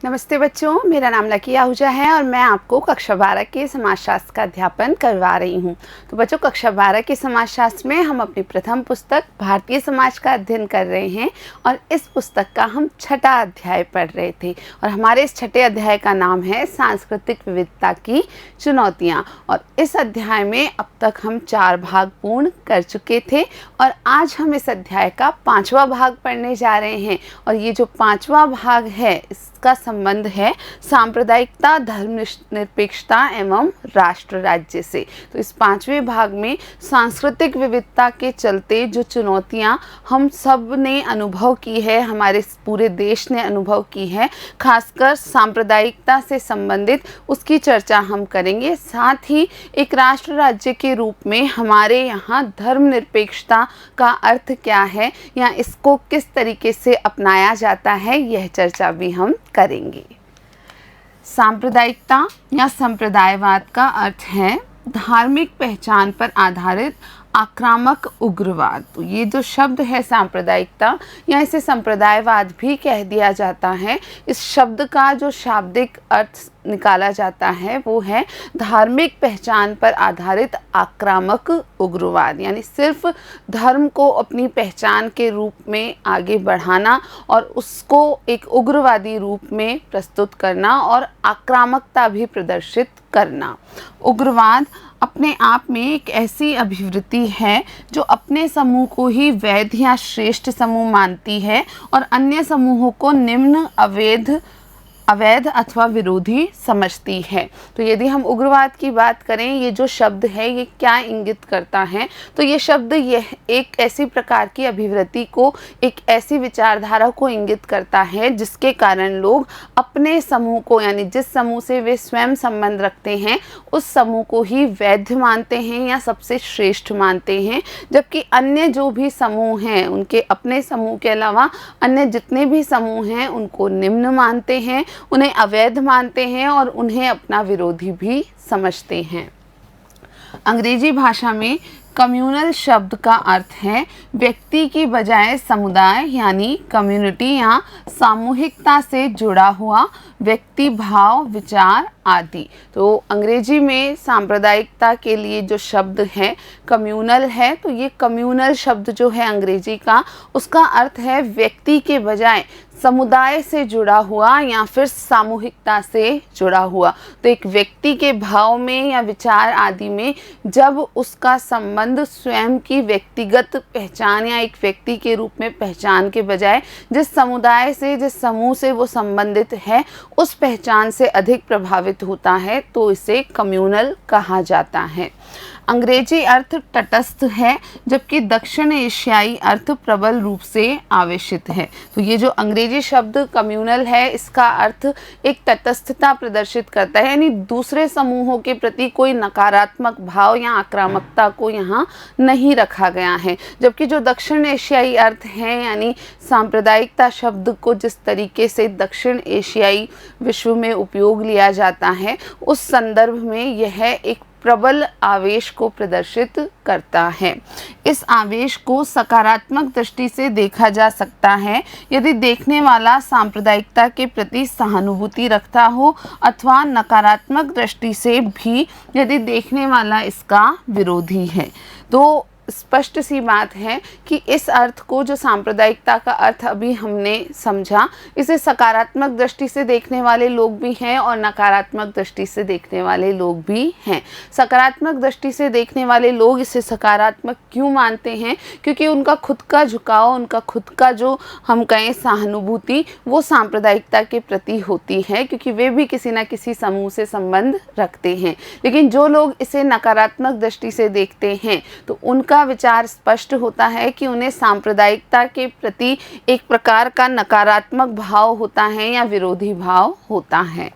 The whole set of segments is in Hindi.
नमस्ते बच्चों, मेरा नाम लकी आहूजा है और मैं आपको कक्षा 12 के समाजशास्त्र का अध्यापन करवा रही हूँ। तो बच्चों, कक्षा 12 के समाजशास्त्र में हम अपनी प्रथम पुस्तक भारतीय समाज का अध्ययन कर रहे हैं और इस पुस्तक का हम छठा अध्याय पढ़ रहे थे और हमारे इस छठे अध्याय का नाम है सांस्कृतिक विविधता की चुनौतियाँ। और इस अध्याय में अब तक हम 4 भाग पूर्ण कर चुके थे और आज हम इस अध्याय का 5वां भाग पढ़ने जा रहे हैं। और ये जो 5वां भाग है इसका संबंध है सांप्रदायिकता, धर्मनिरपेक्षता एवं राष्ट्र राज्य से। तो इस 5वें भाग में सांस्कृतिक विविधता के चलते जो चुनौतियां हम सब ने अनुभव की है, हमारे पूरे देश ने अनुभव की है, खासकर सांप्रदायिकता से संबंधित उसकी चर्चा हम करेंगे। साथ ही एक राष्ट्र राज्य के रूप में हमारे यहाँ धर्मनिरपेक्षता का अर्थ क्या है या इसको किस तरीके से अपनाया जाता है, यह चर्चा भी हम करेंगे। सांप्रदायिकता या संप्रदायवाद का अर्थ है धार्मिक पहचान पर आधारित आक्रामक उग्रवाद। तो ये जो शब्द है सांप्रदायिकता या इसे संप्रदायवाद भी कह दिया जाता है, इस शब्द का जो शाब्दिक अर्थ निकाला जाता है वो है धार्मिक पहचान पर आधारित आक्रामक उग्रवाद। यानी सिर्फ धर्म को अपनी पहचान के रूप में आगे बढ़ाना और उसको एक उग्रवादी रूप में प्रस्तुत करना और आक्रामकता भी प्रदर्शित करना। उग्रवाद अपने आप में एक ऐसी अभिवृत्ति है जो अपने समूह को ही वैध या श्रेष्ठ समूह मानती है और अन्य समूहों को निम्न, अवैध अथवा विरोधी समझती है। तो यदि हम उग्रवाद की बात करें, ये जो शब्द है ये क्या इंगित करता है, तो ये शब्द यह एक ऐसी प्रकार की अभिवृत्ति को, एक ऐसी विचारधारा को इंगित करता है जिसके कारण लोग अपने समूह को, यानी जिस समूह से वे स्वयं संबंध रखते हैं उस समूह को ही वैध मानते हैं या सबसे श्रेष्ठ मानते हैं, जबकि अन्य जो भी समूह हैं उनके अपने समूह के अलावा अन्य जितने भी समूह हैं उनको निम्न मानते हैं, उन्हें अवैध मानते हैं और उन्हें अपना विरोधी भी समझते हैं। अंग्रेजी भाषा में कम्युनल शब्द का अर्थ है व्यक्ति की बजाय समुदाय यानी कम्युनिटी या सामूहिकता से जुड़ा हुआ व्यक्ति भाव, विचार आदि। तो अंग्रेजी में सांप्रदायिकता के लिए जो शब्द है कम्युनल है, तो ये कम्युनल शब्द जो है अंग्रेजी का, उसका अर्थ है व्यक्ति के बजाय समुदाय से जुड़ा हुआ या फिर सामूहिकता से जुड़ा हुआ। तो एक व्यक्ति के भाव में या विचार आदि में जब उसका संबंध स्वयं की व्यक्तिगत पहचान या एक व्यक्ति के रूप में पहचान के बजाय जिस समुदाय से, जिस समूह से वो संबंधित है उस पहचान से अधिक प्रभावित होता है, तो इसे कम्युनल कहा जाता है। अंग्रेजी अर्थ तटस्थ है, जबकि दक्षिण एशियाई अर्थ प्रबल रूप से आवेशित है। तो ये जो अंग्रेजी शब्द कम्युनल है इसका अर्थ एक तटस्थता प्रदर्शित करता है, यानी दूसरे समूहों के प्रति कोई नकारात्मक भाव या आक्रामकता को यहाँ नहीं रखा गया है। जबकि जो दक्षिण एशियाई अर्थ है, यानी सांप्रदायिकता शब्द को जिस तरीके से दक्षिण एशियाई विश्व में उपयोग लिया जाता है उस संदर्भ में यह एक प्रबल आवेश को प्रदर्शित करता है। इस आवेश को सकारात्मक दृष्टि से देखा जा सकता है यदि देखने वाला सांप्रदायिकता के प्रति सहानुभूति रखता हो, अथवा नकारात्मक दृष्टि से भी यदि देखने वाला इसका विरोधी है। तो स्पष्ट सी बात है कि इस अर्थ को, जो सांप्रदायिकता का अर्थ अभी हमने समझा, इसे सकारात्मक दृष्टि से देखने वाले लोग भी हैं और नकारात्मक दृष्टि से देखने वाले लोग भी हैं। सकारात्मक दृष्टि से देखने वाले लोग इसे सकारात्मक क्यों मानते हैं? क्योंकि उनका खुद का झुकाव, उनका खुद का जो हम कहें सहानुभूति, वो सांप्रदायिकता के प्रति होती है, क्योंकि वे भी किसी न किसी समूह से संबंध रखते हैं। लेकिन जो लोग इसे नकारात्मक दृष्टि से देखते हैं तो उनका विचार स्पष्ट होता है कि उन्हें सांप्रदायिकता के प्रति एक प्रकार का नकारात्मक भाव होता है या विरोधी भाव होता है।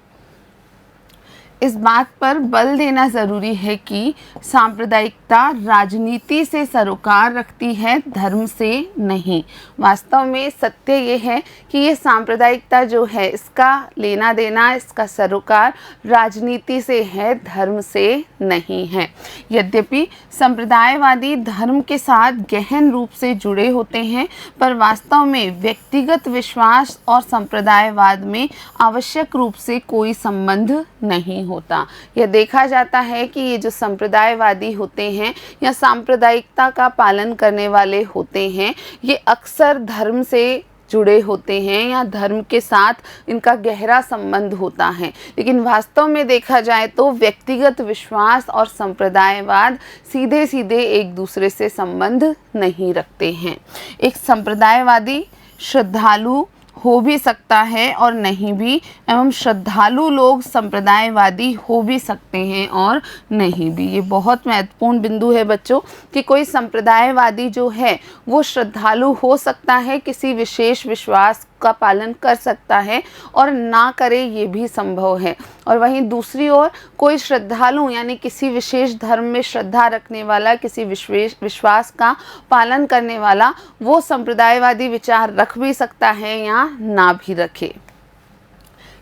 इस बात पर बल देना ज़रूरी है कि सांप्रदायिकता राजनीति से सरोकार रखती है, धर्म से नहीं। वास्तव में सत्य ये है कि ये सांप्रदायिकता जो है इसका लेना देना, इसका सरोकार राजनीति से है, धर्म से नहीं है। यद्यपि संप्रदायवादी धर्म के साथ गहन रूप से जुड़े होते हैं, पर वास्तव में व्यक्तिगत विश्वास और संप्रदायवाद में आवश्यक रूप से कोई संबंध नहीं होता। यह देखा जाता है कि ये जो संप्रदायवादी होते हैं या सांप्रदायिकता का पालन करने वाले होते हैं, ये अक्सर धर्म से जुड़े होते हैं या धर्म के साथ इनका गहरा संबंध होता है, लेकिन वास्तव में देखा जाए तो व्यक्तिगत विश्वास और संप्रदायवाद सीधे सीधे एक दूसरे से संबंध नहीं रखते हैं। एक संप्रदायवादी श्रद्धालु हो भी सकता है और नहीं भी, एवं श्रद्धालु लोग संप्रदायवादी हो भी सकते हैं और नहीं भी। ये बहुत महत्वपूर्ण बिंदु है बच्चों कि कोई संप्रदायवादी जो है वो श्रद्धालु हो सकता है, किसी विशेष विश्वास का पालन कर सकता है, और ना करे ये भी संभव है। और वहीं दूसरी ओर कोई श्रद्धालु यानी किसी विशेष धर्म में श्रद्धा रखने वाला, किसी विशेष विश्वास का पालन करने वाला, वो संप्रदायवादी विचार रख भी सकता है या ना भी रखे।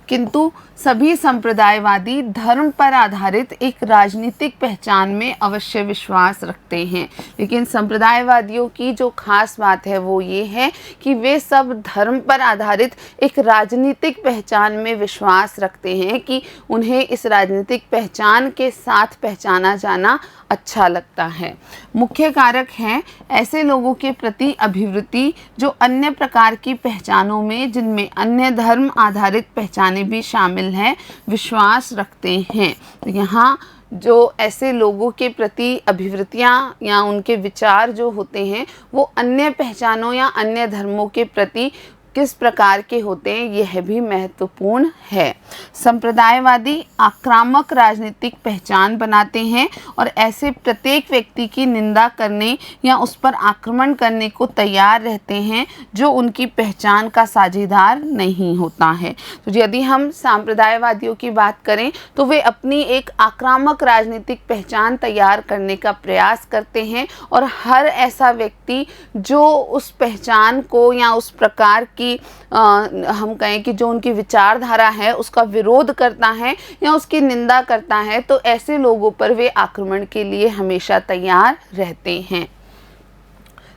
किंतु सभी संप्रदायवादी धर्म पर आधारित एक राजनीतिक पहचान में अवश्य विश्वास रखते हैं, लेकिन संप्रदायवादियों की जो खास बात है वो ये है कि वे सब धर्म पर आधारित एक राजनीतिक पहचान में विश्वास रखते हैं कि उन्हें इस राजनीतिक पहचान के साथ पहचाना जाना अच्छा लगता है। मुख्य कारक है ऐसे लोगों के प्रति अभिवृत्ति जो अन्य प्रकार की पहचानों में, जिनमें अन्य धर्म आधारित पहचानें भी शामिल हैं, विश्वास रखते हैं। तो यहाँ जो ऐसे लोगों के प्रति अभिवृत्तियाँ या उनके विचार जो होते हैं वो अन्य पहचानों या अन्य धर्मों के प्रति किस प्रकार के होते हैं, यह भी महत्वपूर्ण है। संप्रदायवादी आक्रामक राजनीतिक पहचान बनाते हैं और ऐसे प्रत्येक व्यक्ति की निंदा करने या उस पर आक्रमण करने को तैयार रहते हैं जो उनकी पहचान का साझेदार नहीं होता है। तो यदि हम सांप्रदायवादियों की बात करें तो वे अपनी एक आक्रामक राजनीतिक पहचान तैयार करने का प्रयास करते हैं, और हर ऐसा व्यक्ति जो उस पहचान को या उस प्रकार की हम कहें कि जो उनकी विचारधारा है उसका विरोध करता है या उसकी निंदा करता है, तो ऐसे लोगों पर वे आक्रमण के लिए हमेशा तैयार रहते हैं।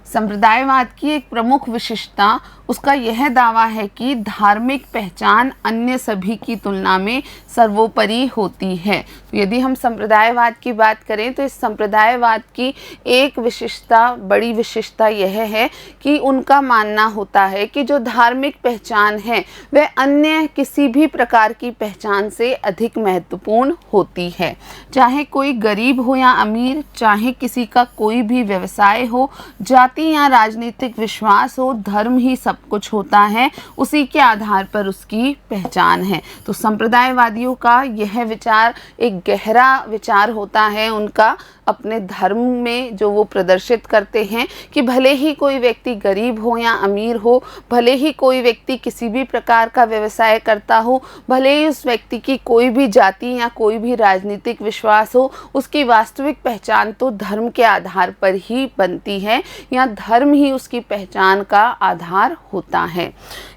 संप्रदायवाद की एक प्रमुख विशेषता उसका यह दावा है कि धार्मिक पहचान अन्य सभी की तुलना में सर्वोपरि होती है। तो यदि हम संप्रदायवाद की बात करें तो इस संप्रदायवाद की एक विशेषता, बड़ी विशेषता यह है कि उनका मानना होता है कि जो धार्मिक पहचान है वह अन्य किसी भी प्रकार की पहचान से अधिक महत्वपूर्ण होती है। चाहे कोई गरीब हो या अमीर, चाहे किसी का कोई भी व्यवसाय हो, जाति या राजनीतिक विश्वास हो, धर्म ही सब कुछ होता है, उसी के आधार पर उसकी पहचान है। तो संप्रदायवादियों का यह विचार एक गहरा विचार होता है उनका अपने धर्म में, जो वो प्रदर्शित करते हैं कि भले ही कोई व्यक्ति गरीब हो या अमीर हो, भले ही कोई व्यक्ति किसी भी प्रकार का व्यवसाय करता हो, भले ही उस व्यक्ति की कोई भी जाति या कोई भी राजनीतिक विश्वास हो, उसकी वास्तविक पहचान तो धर्म के आधार पर ही बनती है या धर्म ही उसकी पहचान का आधार होता है।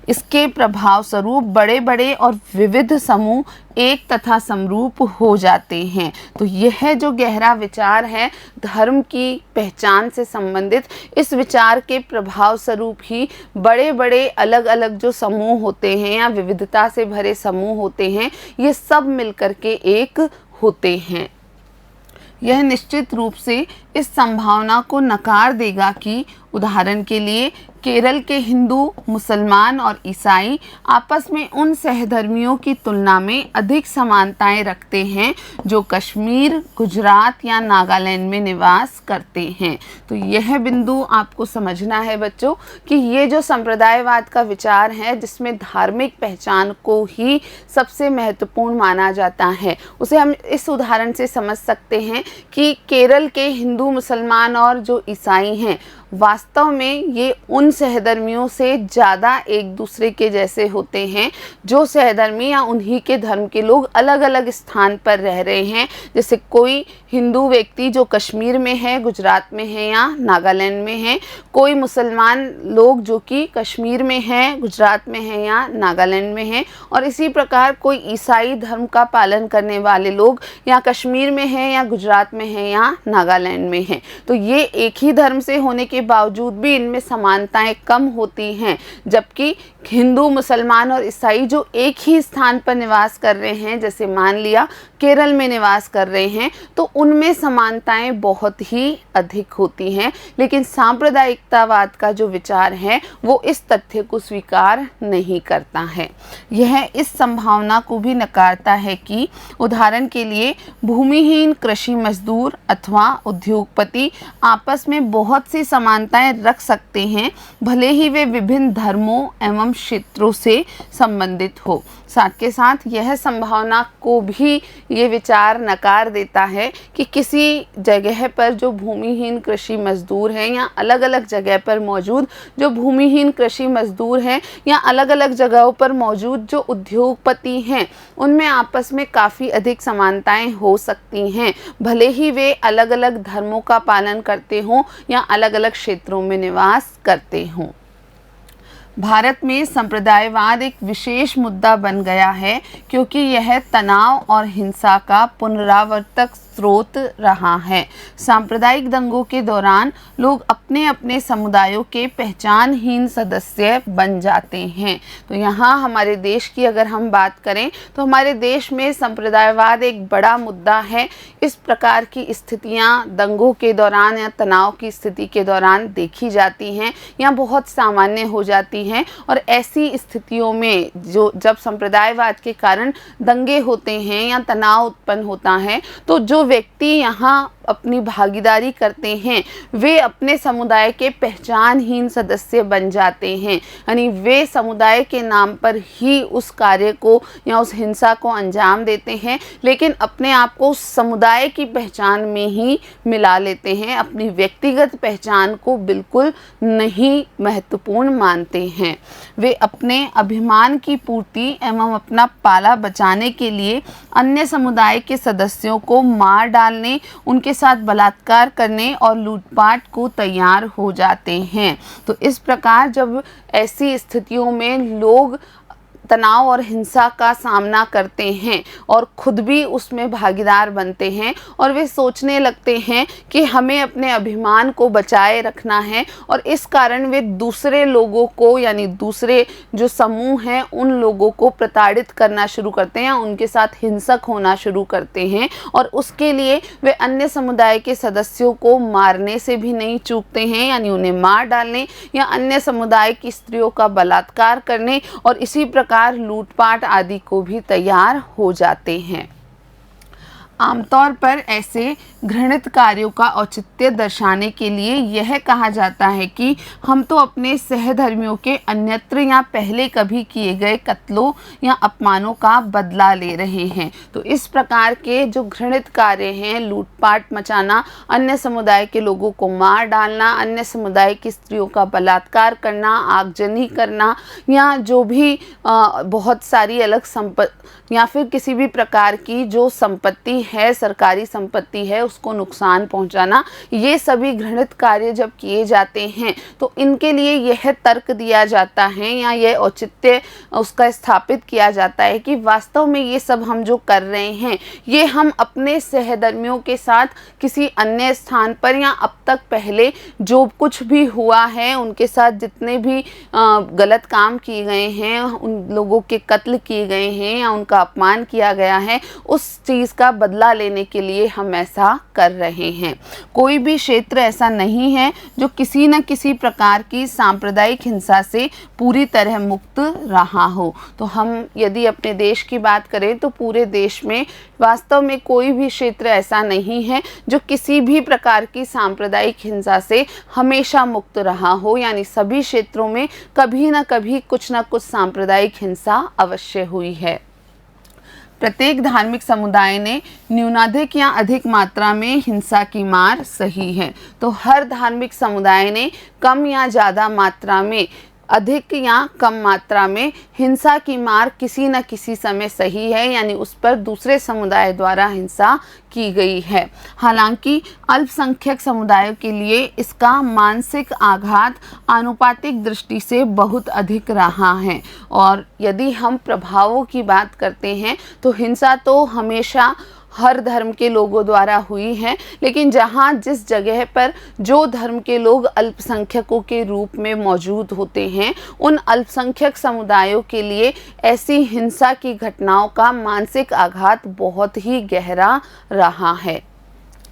इसके प्रभाव स्वरूप बड़े बड़े और विविध समूह एक तथा समरूप हो जाते हैं। तो यह जो गहरा विचार है धर्म की पहचान से संबंधित, इस विचार के प्रभाव स्वरूप ही बड़े बड़े अलग अलग जो समूह होते हैं या विविधता से भरे समूह होते हैं, ये सब मिलकर के एक होते हैं। यह निश्चित रूप से इस संभावना को नकार देगा कि उदाहरण के लिए केरल के हिंदू, मुसलमान और ईसाई आपस में उन सहधर्मियों की तुलना में अधिक समानताएं रखते हैं जो कश्मीर, गुजरात या नागालैंड में निवास करते हैं। तो यह बिंदु आपको समझना है बच्चों कि ये जो संप्रदायवाद का विचार है जिसमें धार्मिक पहचान को ही सबसे महत्वपूर्ण माना जाता है, उसे हम इस उदाहरण से समझ सकते हैं कि केरल के हिंदू, मुसलमान और जो ईसाई हैं वास्तव में ये उन सहधर्मियों से ज़्यादा एक दूसरे के जैसे होते हैं जो सहधर्मी या उन्हीं के धर्म के लोग अलग अलग स्थान पर रह रहे हैं। जैसे कोई हिंदू व्यक्ति जो कश्मीर में है, गुजरात में है या नागालैंड में है, कोई मुसलमान लोग जो कि कश्मीर में हैं, गुजरात में हैं या नागालैंड में हैं, और इसी प्रकार कोई ईसाई धर्म का पालन करने वाले लोग या कश्मीर में हैं या गुजरात में हैं या नागालैंड में हैं। तो ये एक ही धर्म से होने के बावजूद भी इनमें समानताएं कम होती हैं, जबकि हिंदू, मुसलमान और ईसाई जो एक ही स्थान पर निवास कर रहे हैं, जैसे मान लिया केरल में निवास कर रहे हैं, तो उनमें समानताएं बहुत ही अधिक होती हैं। लेकिन सांप्रदायिकतावाद का जो विचार है वो इस तथ्य को स्वीकार नहीं करता है। यह इस संभावना को भी नकारता है कि उदाहरण के लिए भूमिहीन कृषि मजदूर अथवा उद्योगपति आपस में बहुत सी समानताएं रख सकते हैं, भले ही वे विभिन्न धर्मों एवं क्षेत्रों से संबंधित हो। साथ के साथ यह संभावना को भी ये विचार नकार देता है कि किसी जगह पर जो भूमिहीन कृषि मजदूर हैं या अलग अलग जगह पर मौजूद जो भूमिहीन कृषि मजदूर हैं या अलग अलग जगहों पर मौजूद जो उद्योगपति हैं, उनमें आपस में काफ़ी अधिक समानताएं हो सकती हैं, भले ही वे अलग अलग धर्मों का पालन करते हों या अलग अलग क्षेत्रों में निवास करते हों। भारत में संप्रदायवाद एक विशेष मुद्दा बन गया है क्योंकि यह तनाव और हिंसा का पुनरावर्तक स्रोत रहा है। सांप्रदायिक दंगों के दौरान लोग अपने अपने समुदायों के पहचानहीन सदस्य बन जाते हैं। तो यहाँ हमारे देश की अगर हम बात करें तो हमारे देश में संप्रदायवाद एक बड़ा मुद्दा है। इस प्रकार की स्थितियाँ दंगों के दौरान या तनाव की स्थिति के दौरान देखी जाती हैं या बहुत सामान्य हो जाती हैं, और ऐसी स्थितियों में जब संप्रदायवाद के कारण दंगे होते हैं या तनाव उत्पन्न होता है, तो जो व्यक्ति यहाँ अपनी भागीदारी करते हैं वे अपने समुदाय के पहचानहीन सदस्य बन जाते हैं, यानी वे समुदाय के नाम पर ही उस कार्य को या उस हिंसा को अंजाम देते हैं, लेकिन अपने आप को उस समुदाय की पहचान में ही मिला लेते हैं, अपनी व्यक्तिगत पहचान को बिल्कुल नहीं महत्वपूर्ण मानते हैं। वे अपने अभिमान की पूर्ति एवं अपना पाला बचाने के लिए अन्य समुदाय के सदस्यों को मार डालने, उनके साथ बलात्कार करने और लूटपाट को तैयार हो जाते हैं। तो इस प्रकार जब ऐसी स्थितियों में लोग तनाव और हिंसा का सामना करते हैं और खुद भी उसमें भागीदार बनते हैं और वे सोचने लगते हैं कि हमें अपने अभिमान को बचाए रखना है, और इस कारण वे दूसरे लोगों को यानी दूसरे जो समूह हैं उन लोगों को प्रताड़ित करना शुरू करते हैं, उनके साथ हिंसक होना शुरू करते हैं, और उसके लिए वे अन्य समुदाय के सदस्यों को मारने से भी नहीं चूकते हैं, यानी उन्हें मार डालने या अन्य समुदाय की स्त्रियों का बलात्कार करने और इसी प्रकार लूटपाट आदि को भी तैयार हो जाते हैं। आमतौर पर ऐसे घृणित कार्यों का औचित्य दर्शाने के लिए यह कहा जाता है कि हम तो अपने सहधर्मियों के अन्यत्र या पहले कभी किए गए कत्लों या अपमानों का बदला ले रहे हैं। तो इस प्रकार के जो घृणित कार्य हैं, लूटपाट मचाना, अन्य समुदाय के लोगों को मार डालना, अन्य समुदाय की स्त्रियों का बलात्कार करना, आगजनी करना, या जो भी बहुत सारी अलग संपत्ति या फिर किसी भी प्रकार की जो संपत्ति है, सरकारी संपत्ति है, उसको नुकसान पहुंचाना, ये सभी घृणित कार्य जब किए जाते हैं तो इनके लिए यह तर्क दिया जाता है या यह औचित्य उसका स्थापित किया जाता है कि वास्तव में ये सब हम जो कर रहे हैं ये हम अपने सहधर्मियों के साथ किसी अन्य स्थान पर या अब तक पहले जो कुछ भी हुआ है, उनके साथ जितने भी गलत काम किए गए हैं, उन लोगों के कत्ल किए गए हैं या उनका अपमान किया गया है, उस चीज़ का बदला लेने के लिए हम ऐसा कर रहे हैं। कोई भी क्षेत्र ऐसा नहीं है जो किसी न किसी प्रकार की सांप्रदायिक हिंसा से पूरी तरह मुक्त रहा हो। तो हम यदि अपने देश की बात करें तो पूरे देश में वास्तव में कोई भी क्षेत्र ऐसा नहीं है जो किसी भी प्रकार की सांप्रदायिक हिंसा से हमेशा मुक्त रहा हो, यानी सभी क्षेत्रों में कभी न कभी कुछ न कुछ सांप्रदायिक हिंसा अवश्य हुई है। प्रत्येक धार्मिक समुदाय ने न्यूनाधिक या अधिक मात्रा में हिंसा की मार सही है। तो हर धार्मिक समुदाय ने कम या ज़्यादा मात्रा में, अधिक या कम मात्रा में हिंसा की मार किसी न किसी समय सही है, यानी उस पर दूसरे समुदाय द्वारा हिंसा की गई है। हालांकि अल्पसंख्यक समुदायों के लिए इसका मानसिक आघात आनुपातिक दृष्टि से बहुत अधिक रहा है। और यदि हम प्रभावों की बात करते हैं तो हिंसा तो हमेशा हर धर्म के लोगों द्वारा हुई है, लेकिन जहाँ जिस जगह पर जो धर्म के लोग अल्पसंख्यकों के रूप में मौजूद होते हैं, उन अल्पसंख्यक समुदायों के लिए ऐसी हिंसा की घटनाओं का मानसिक आघात बहुत ही गहरा रहा है।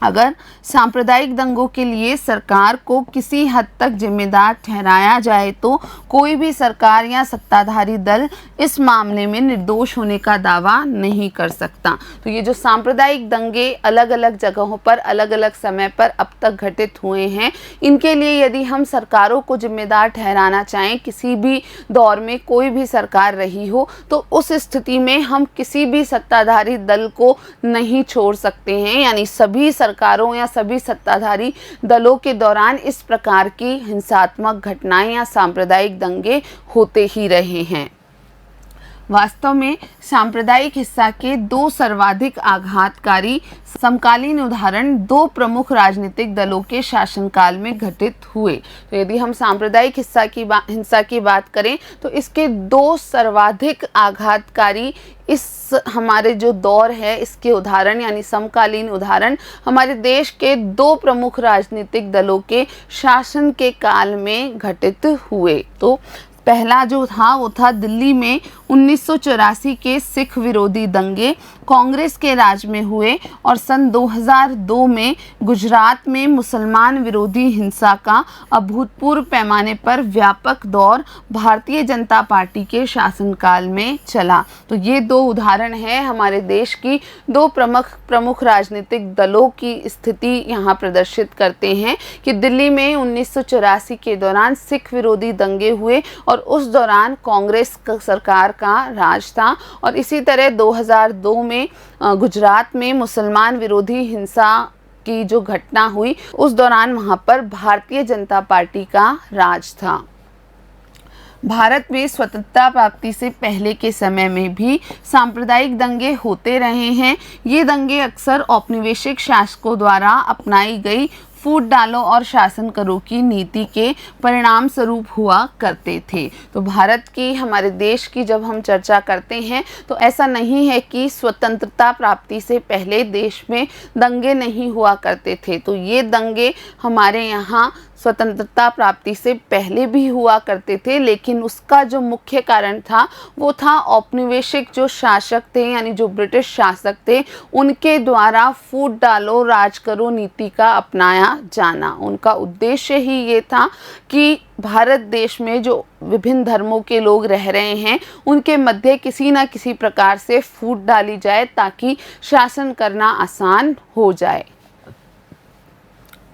अगर सांप्रदायिक दंगों के लिए सरकार को किसी हद तक जिम्मेदार ठहराया जाए तो कोई भी सरकार या सत्ताधारी दल इस मामले में निर्दोष होने का दावा नहीं कर सकता। तो ये जो सांप्रदायिक दंगे अलग अलग जगहों पर अलग अलग समय पर अब तक घटित हुए हैं, इनके लिए यदि हम सरकारों को जिम्मेदार ठहराना चाहें, किसी भी दौर में कोई भी सरकार रही हो, तो उस स्थिति में हम किसी भी सत्ताधारी दल को नहीं छोड़ सकते हैं। यानी सभी सरकारों या सभी सत्ताधारी दलों के दौरान इस प्रकार की हिंसात्मक घटनाएं या सांप्रदायिक दंगे होते ही रहे हैं। वास्तव में सांप्रदायिक हिंसा के दो सर्वाधिक आघातकारी समकालीन उदाहरण दो प्रमुख राजनीतिक दलों के शासनकाल में घटित हुए। तो यदि हम सांप्रदायिक हिंसा की बात करें तो इसके दो सर्वाधिक आघातकारी इस हमारे जो दौर है इसके उदाहरण यानी समकालीन उदाहरण हमारे देश के दो प्रमुख राजनीतिक दलों के शासन के काल में घटित हुए। तो पहला जो था वो था दिल्ली में 1984 के सिख विरोधी दंगे कांग्रेस के राज में हुए, और सन 2002 में गुजरात में मुसलमान विरोधी हिंसा का अभूतपूर्व पैमाने पर व्यापक दौर भारतीय जनता पार्टी के शासनकाल में चला। तो ये दो उदाहरण हैं हमारे देश की दो प्रमुख राजनीतिक दलों की स्थिति यहाँ प्रदर्शित करते हैं कि दिल्ली में 1984 के दौरान सिख विरोधी दंगे हुए और उस दौरान कांग्रेस सरकार का राज था, और इसी तरह 2002 में गुजरात में मुसलमान विरोधी हिंसा की जो घटना हुई उस दौरान वहां पर भारतीय जनता पार्टी का राज था। भारत में स्वतंत्रता प्राप्ति से पहले के समय में भी सांप्रदायिक दंगे होते रहे हैं। ये दंगे अक्सर औपनिवेशिक शासकों द्वारा अपनाई गई फूट डालो और शासन करो की नीति के परिणाम स्वरूप हुआ करते थे। तो भारत की, हमारे देश की जब हम चर्चा करते हैं तो ऐसा नहीं है कि स्वतंत्रता प्राप्ति से पहले देश में दंगे नहीं हुआ करते थे। तो ये दंगे हमारे यहाँ स्वतंत्रता प्राप्ति से पहले भी हुआ करते थे, लेकिन उसका जो मुख्य कारण था वो था औपनिवेशिक जो शासक थे यानी जो ब्रिटिश शासक थे उनके द्वारा फूट डालो राज करो नीति का अपनाया जाना। उनका उद्देश्य ही ये था कि भारत देश में जो विभिन्न धर्मों के लोग रह रहे हैं उनके मध्य किसी न किसी प्रकार से फूट डाली जाए ताकि शासन करना आसान हो जाए।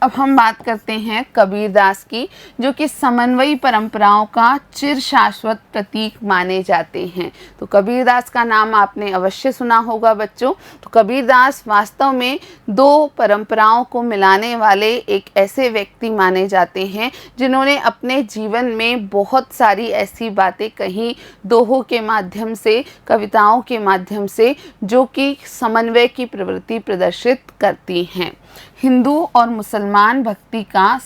अब हम बात करते हैं कबीरदास की, जो कि समन्वयी परंपराओं का चिर शाश्वत प्रतीक माने जाते हैं। तो कबीरदास का नाम आपने अवश्य सुना होगा बच्चों। तो कबीरदास वास्तव में दो परंपराओं को मिलाने वाले एक ऐसे व्यक्ति माने जाते हैं जिन्होंने अपने जीवन में बहुत सारी ऐसी बातें कही दोहों के माध्यम से, कविताओं के माध्यम से, जो कि समन्वय की प्रवृत्ति प्रदर्शित करती हैं। हिंदू और मुसलमान भक्ति का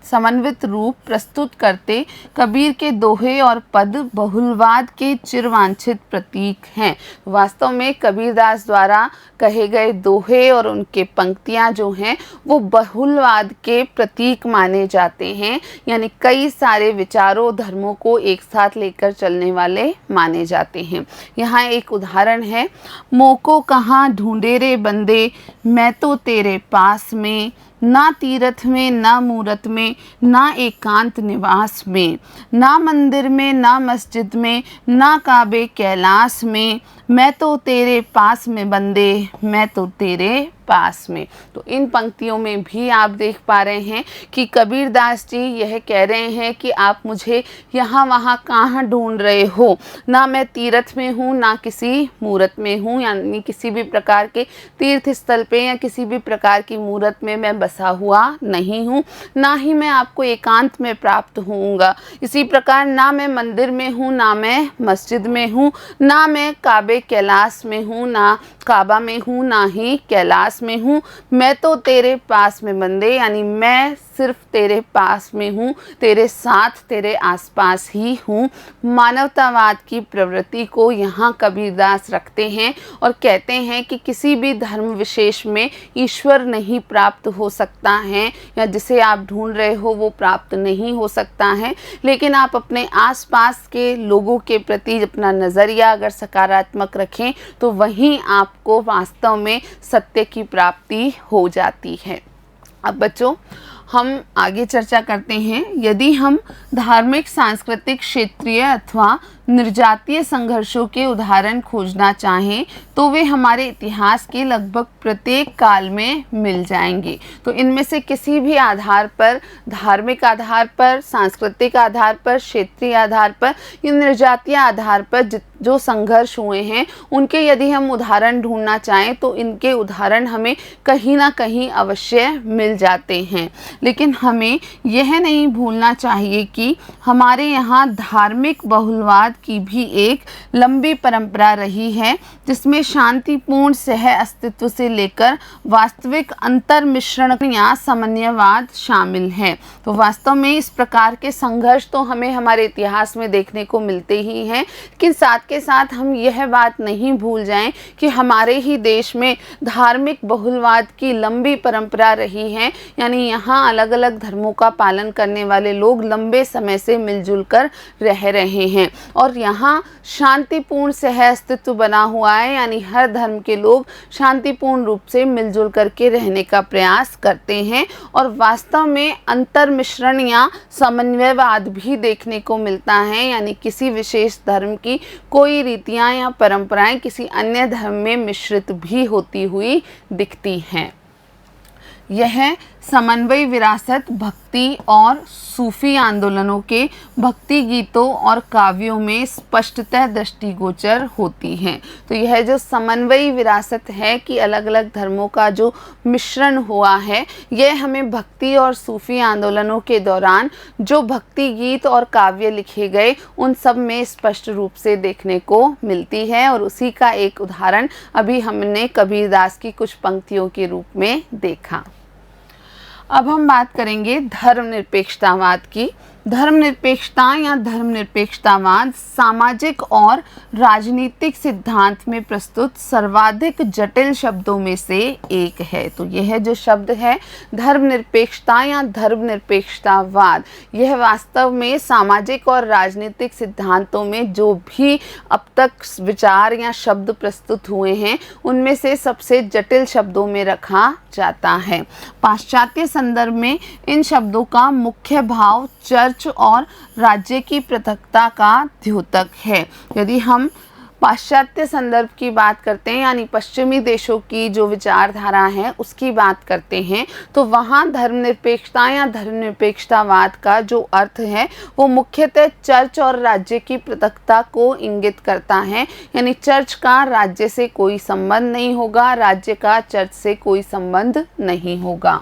समन्वित रूप प्रस्तुत करते कबीर के दोहे और पद बहुलवाद के चिरवांछित प्रतीक हैं। वास्तव में कबीरदास द्वारा कहे गए दोहे और उनके पंक्तियां जो हैं वो बहुलवाद के प्रतीक माने जाते हैं, यानी कई सारे विचारों धर्मों को एक साथ लेकर चलने वाले माने जाते हैं। यहाँ एक उदाहरण है, मोको कहाँ ढूंढे रे बंदे मैं तो तेरे पास में, ना तीर्थ में ना मूरत में ना एकांत निवास में, ना मंदिर में ना मस्जिद में ना काबे कैलाश में, मैं तो तेरे पास में बंदे, मैं तो तेरे पास में। तो इन पंक्तियों में भी आप देख पा रहे हैं कि कबीरदास जी यह कह रहे हैं कि आप मुझे यहाँ वहाँ कहाँ ढूंढ रहे हो, ना मैं तीर्थ में हूँ ना किसी मूरत में हूँ, यानी किसी भी प्रकार के तीर्थ स्थल पे या किसी भी प्रकार की मूरत में मैं बसा हुआ नहीं हूँ, ना ही मैं आपको एकांत में प्राप्त होऊंगा। इसी प्रकार ना मैं मंदिर में हूँ ना मैं मस्जिद में हूँ, ना मैं काबे कैलाश में हूँ ना काबा में हूँ ना ही कैलाश में हूँ। मैं तो तेरे पास में बंदे, यानी मैं सिर्फ तेरे पास में हूँ, तेरे साथ तेरे आसपास ही हूँ। मानवतावाद की प्रवृत्ति को यहाँ कबीरदास रखते हैं और कहते हैं कि किसी भी धर्म विशेष में ईश्वर नहीं प्राप्त हो सकता है, या जिसे आप ढूंढ रहे हो वो प्राप्त नहीं हो सकता है, लेकिन आप अपने आसपास के लोगों के प्रति अपना नज़रिया अगर सकारात्मक रखें तो वहीं आपको वास्तव में सत्य की प्राप्ति हो जाती है। अब बच्चों, हम आगे चर्चा करते हैं। यदि हम धार्मिक, सांस्कृतिक, क्षेत्रीय अथवा निर्जातीय संघर्षों के उदाहरण खोजना चाहें तो वे हमारे इतिहास के लगभग प्रत्येक काल में मिल जाएंगे। तो इनमें से किसी भी आधार पर, धार्मिक आधार पर, सांस्कृतिक आधार पर, क्षेत्रीय आधार पर या निर्जातीय आधार पर जो संघर्ष हुए हैं उनके यदि हम उदाहरण ढूंढना चाहें तो इनके उदाहरण हमें कहीं ना कहीं अवश्य मिल जाते हैं। लेकिन हमें यह नहीं भूलना चाहिए कि हमारे यहाँ धार्मिक बहुलवाद की भी एक लंबी परंपरा रही है, जिसमें शांतिपूर्ण सह अस्तित्व से लेकर वास्तविक अंतर मिश्रण या समन्वयवाद शामिल है। तो वास्तव में इस प्रकार के संघर्ष तो हमें हमारे इतिहास में देखने को मिलते ही हैं, लेकिन साथ के साथ हम यह बात नहीं भूल जाएं कि हमारे ही देश में धार्मिक बहुलवाद की लंबी परंपरा रही है, यानी यहाँ अलग अलग धर्मों का पालन करने वाले लोग लंबे समय से मिलजुल कर रह रहे हैं और यहाँ शांतिपूर्ण सह अस्तित्व बना हुआ है, यानी हर धर्म के लोग शांतिपूर्ण रूप से मिलजुल करके रहने का प्रयास करते हैं और वास्तव में अंतर मिश्रण या समन्वयवाद भी देखने को मिलता है, यानी किसी विशेष धर्म की कोई रीतियां या परंपराएं किसी अन्य धर्म में मिश्रित भी होती हुई दिखती हैं। यह समन्वय विरासत भक्ति और सूफी आंदोलनों के भक्ति गीतों और काव्यों में स्पष्टतः दृष्टिगोचर होती है। तो यह जो समन्वय विरासत है कि अलग अलग धर्मों का जो मिश्रण हुआ है, यह हमें भक्ति और सूफी आंदोलनों के दौरान जो भक्ति गीत और काव्य लिखे गए उन सब में स्पष्ट रूप से देखने को मिलती है और उसी का एक उदाहरण अभी हमने कबीरदास की कुछ पंक्तियों के रूप में देखा। अब हम बात करेंगे धर्मनिरपेक्षतावाद की। धर्मनिरपेक्षता या धर्मनिरपेक्षतावाद सामाजिक और राजनीतिक सिद्धांत में प्रस्तुत सर्वाधिक जटिल शब्दों में से एक है। तो यह जो शब्द है धर्मनिरपेक्षता या धर्मनिरपेक्षतावाद, यह वास्तव में सामाजिक और राजनीतिक सिद्धांतों में जो भी अब तक विचार या शब्द प्रस्तुत हुए हैं उनमें से सबसे जटिल शब्दों में रखा जाता है। पाश्चात्य संदर्भ में इन शब्दों का मुख्य भाव चर्च और राज्य की पृथकता का द्योतक है। यदि हम पाश्चात्य संदर्भ की बात करते हैं, यानी पश्चिमी देशों की जो विचारधारा है उसकी बात करते हैं, तो वहाँ धर्मनिरपेक्षता या धर्मनिरपेक्षतावाद का जो अर्थ है वो मुख्यतः चर्च और राज्य की पृथकता को इंगित करता है, यानी चर्च का राज्य से कोई संबंध नहीं होगा, राज्य का चर्च से कोई संबंध नहीं होगा।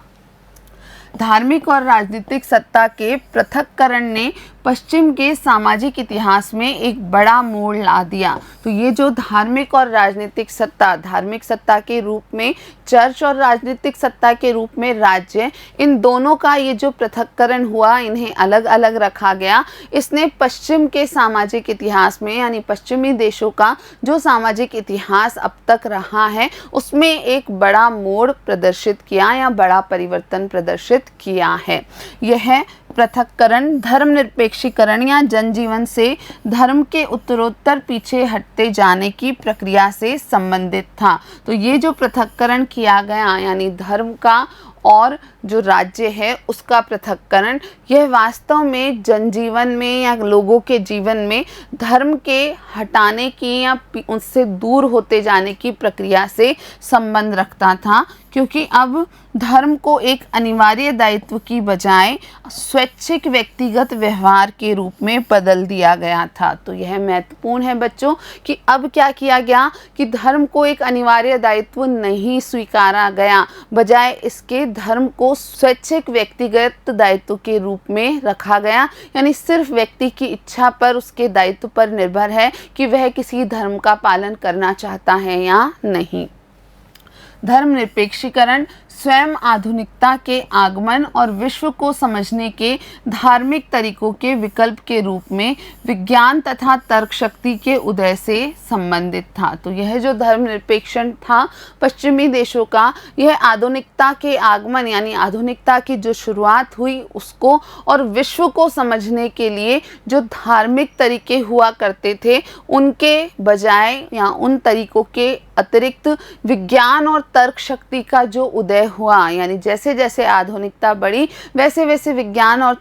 धार्मिक और राजनीतिक सत्ता के पृथक्करण ने पश्चिम के सामाजिक इतिहास में एक बड़ा मोड़ ला दिया। तो ये जो धार्मिक और राजनीतिक सत्ता, धार्मिक सत्ता के रूप में चर्च और राजनीतिक सत्ता के रूप में राज्य, इन दोनों का ये जो पृथक्करण हुआ, इन्हें अलग अलग रखा गया, इसने पश्चिम के सामाजिक इतिहास में, यानी पश्चिमी देशों का जो सामाजिक इतिहास अब तक रहा है उसमें एक बड़ा मोड़ प्रदर्शित किया या बड़ा परिवर्तन प्रदर्शित किया है। यह पृथक्करण धर्मनिरपेक्षीकरण या जनजीवन से धर्म के उत्तरोत्तर पीछे हटते जाने की प्रक्रिया से संबंधित था। तो ये जो पृथक्करण किया गया, यानी धर्म का और जो राज्य है उसका पृथक्करण, यह वास्तव में जनजीवन में या लोगों के जीवन में धर्म के हटाने की या उससे दूर होते जाने की प्रक्रिया से संबंध रखता था, क्योंकि अब धर्म को एक अनिवार्य दायित्व की बजाय स्वैच्छिक व्यक्तिगत व्यवहार के रूप में बदल दिया गया था। तो यह महत्वपूर्ण है बच्चों कि अब क्या किया गया कि धर्म को एक अनिवार्य दायित्व नहीं स्वीकारा गया, बजाय इसके धर्म को स्वैच्छिक व्यक्तिगत दायित्व के रूप में रखा गया। यानी सिर्फ व्यक्ति की इच्छा पर, उसके दायित्व पर निर्भर है कि वह किसी धर्म का पालन करना चाहता है या नहीं। धर्मनिरपेक्षीकरण स्वयं आधुनिकता के आगमन और विश्व को समझने के धार्मिक तरीकों के विकल्प के रूप में विज्ञान तथा तर्क शक्ति के उदय से संबंधित था। तो यह जो धर्मनिरपेक्षण था पश्चिमी देशों का, यह आधुनिकता के आगमन यानी आधुनिकता की जो शुरुआत हुई उसको और विश्व को समझने के लिए जो धार्मिक तरीके हुआ करते थे उनके बजाय या उन तरीकों के अतिरिक्त विज्ञान और तर्क शक्ति का जो उदय हुआ, यानी जैसे जैसे आधुनिकता बढ़ी वैसे वैसे विज्ञान और